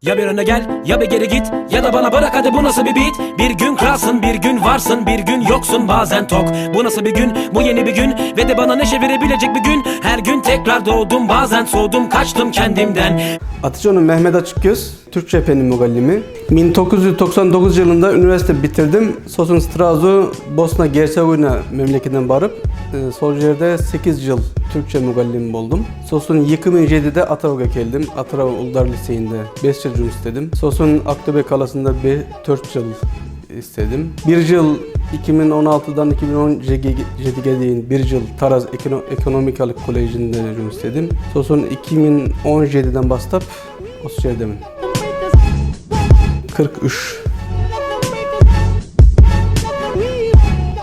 Ya bir öne gel ya bir geri git ya da bana bırak hadi bu nasıl bir beat. Bir gün kralsın bir gün varsın bir gün yoksun bazen tok. Bu nasıl bir gün bu yeni bir gün ve de bana neşe verebilecek bir gün. Her gün tekrar doğdum bazen soğudum kaçtım kendimden. Atıcıoğlu Mehmet Açıkgöz, Türkçe fen mügallimi. 1999 yılında üniversite bitirdim. Sosun Strazu, Bosna Hercegovina memleketinden varıp Soljer'de 8 yıl Türkçe mügallim oldum. Sosun 2007'de Atarov'a geldim. Atarov Uldar Liseyi'nde 5 yıl istedim. Sosun Aktobe Kalası'nda 4 yıl istedim. Bir yıl 2016'dan 2017'ye değin bir yıl Taraz Ekonomikalık Koleji'nde istedim. Sosun 2017'den başlap Osçer'demin. 43.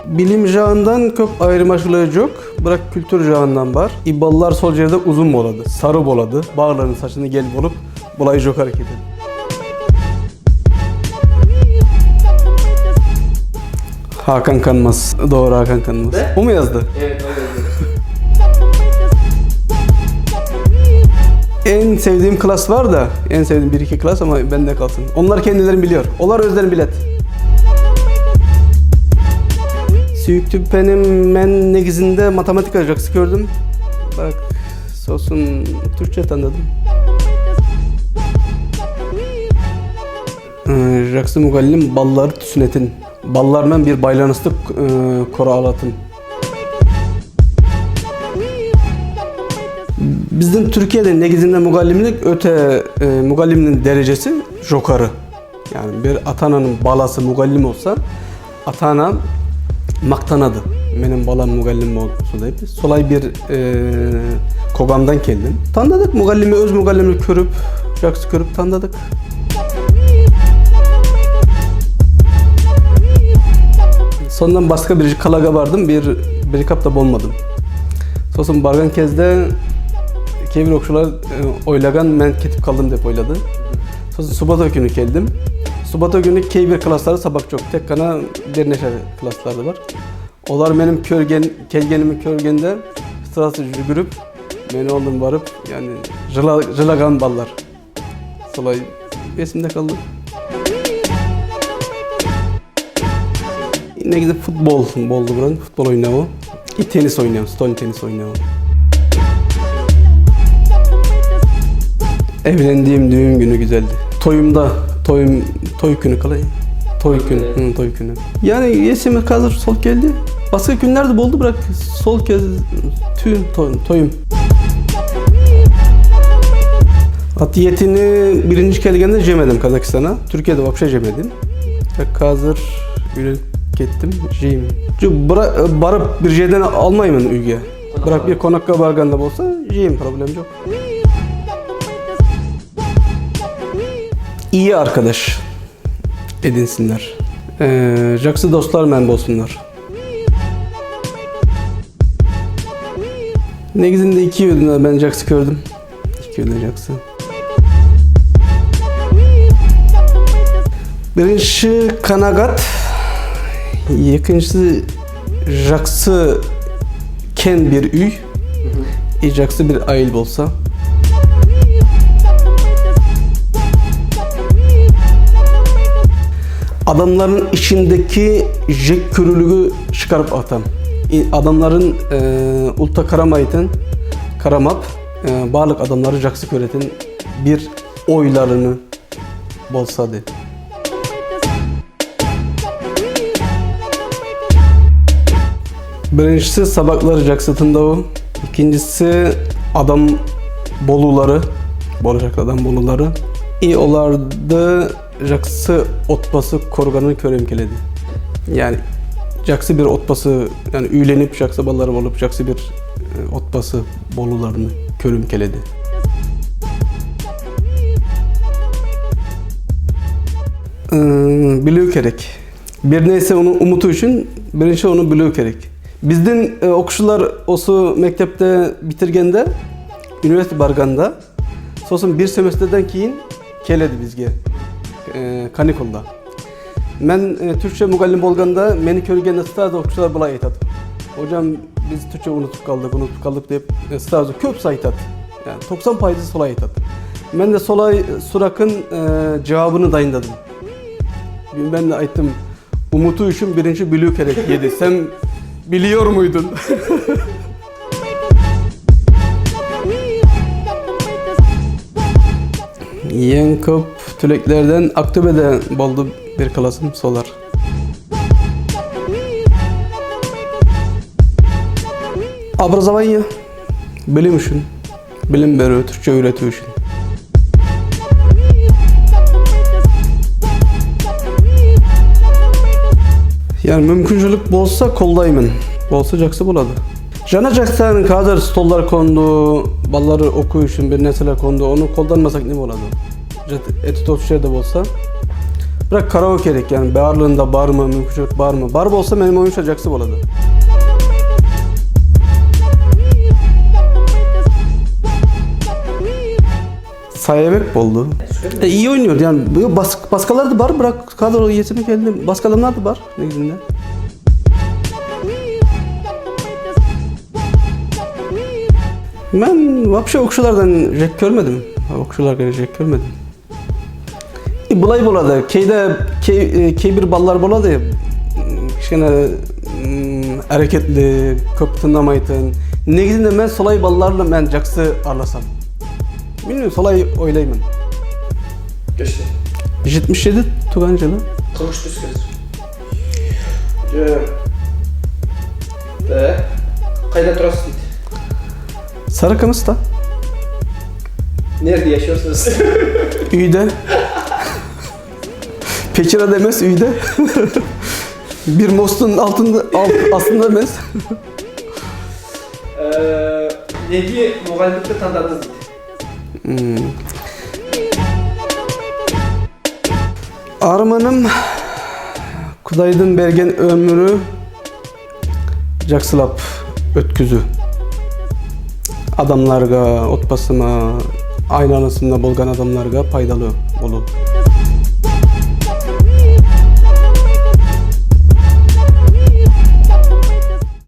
Bilim jağından çok ayrımaşılığı yok. Bırak kültür jağından var. İballar Soljer'de uzun boladı, sarı boladı. Bağların saçını gel bolup bulayı çok hareket edin. Hakan Kanmaz. Doğru, Hakan Kanmaz. Ne? O mu yazdı? Evet, o yazdı. En sevdiğim klas var da, en sevdiğim 1-2 klas ama bende kalsın. Onlar kendilerini biliyor. Onlar özlerini bilet. Süyüktü benim ben negizinde matematik ajaksı gördüm. Bak, sosun Türkçe tanıdım. Jaksı mügallim balları tüsünetin. Ballarмен bir baylanıstık kora alatın. Bizden Türkiye'de negizinde mügallimlik öte mügalliminin derecesi jokarı. Yani bir atananın balası mügallim olsa atana maktanadı. Benim balam mügallim oldu deyip. Solay bir kogamdan geldim. Tanıdık mügallimi öz mügallimini körüp, jaksı körüp tanıdık. Sondan başka bir kalaga vardım, bir kapta bolmadım. Sosun bargan kezde kevir okşular oylagan ben ketip kaldım dep oyladı. Sosun Subata günü geldim. Subata günü kevir klasları sabak çok. Tek kana bir neşe klasları var. Onlar benim kelgenimi körgende sırası yürüp beni oldum varıp yani jılagan ballar. Solay esimde kaldı. Ne güzel futbol boldu buranın. Futbol oynuyor. Tenis oynuyor. Stol tenis oynuyor. Evlendiğim düğün günü güzeldi. Toy günü kalay. Toy günü. Yani yesime hazır sol geldi. Başka günlerde boldu bırak. Sol kez toyum. Atiyetini birinci kelgende jemedim Kazakistan'a. Türkiye'de vapşa jemedim. Hazır gittim jeyim. Barıp bir jeyden almayayım üyge. Bırak bir konakka barganda bolsa jeyim problem yok. İyi arkadaş edinsinler. Jaksı dostlar men bolsunlar. Negizinde 2 yılında ben jaksı gördüm. 2 yılda jaksı. Birinci kanagat. İkincisi jaksı ken bir üy. Jaksı bir ayıl bolsa. Adamların içindeki jek körülüğü çıkarıp atan. Adamların ulta karamap bağlık adamları jaksı köretin bir oylarını bolsadı. Birincisi sabakları jaksıtında o. İkincisi adam boluları, bolacak adam boluları. İyi olardı jaksı otbası korganını köremkeledi. Yani jaksı bir otbası yani üylenip jaksı balları olup jaksı bir otbası bolularını körümkeledi. Biliyor gerek. Bir neyse onun umutu için birinci onu biliyor gerek. Bizden okuşular osu mektepte bitirgende üniversite barganda sosun bir semestrden keyin keledi bizge kanikulda. Ben Türkçe mügallim bolganda meni körgende stajda okuşular bulay aytadı. Hocam biz Türkçe unutup kaldık deyip stajda köp saytat. Yani 90% solay aytadı. Ben de Solay Surak'ın cevabını dayınladım. Ben de aytdım. Umutu üçün birinci bülü kerek yedi. Sen biliyor muydun? En көп tüleklerden Aktöbe'de boldu bir klasım solar. Образование, bilim üçün, bilim berүү, Türkçe öğretүү üçün. Yani mümkünçülük bolsa kollayman. Bolsa jakсы bolady. Jana jaksan hazır stollar kondu, balları okuyu üçün bir nesile kondu. Onu koldanmasak ne bolady? Eti toçuşerde bolsa. Bırak karağı kerek yani bağırlığında bar mı, mümkünçülük bar mı? Bar bolsa benim oyunça jakсы bolady. Sayebek boldu. İyi oynuyor yani. Başkaları da var, bırak kadro yetimi geldi. Başka adamlar da var negizinde. Ben вообще okşulardan jek görmedim. Okşulardan jek görmedim. Bulay boladı. Key bir ballar boladı. Kişine hareketli, köp tınlamaytın. Negizinde ben solay ballarla ben jaksı arlasam. Bilmiyorum, solay oylayman. Geçti. 77 Tugancılı. Kılıç düzgün. Kayda turasız değil. Sarıkamış'ta. Nerede yaşıyorsunuz? Üyde. Peçira demez üyde. Bir mostun altında aslında demez. Negi muhaliflikte tanıdınız değil? Armanım Kuday'dan bergen ömrü jaksılap ötküzü. Adamlarga, otbasıma, aynı arasında bolgan adamlarga paydalı bolu.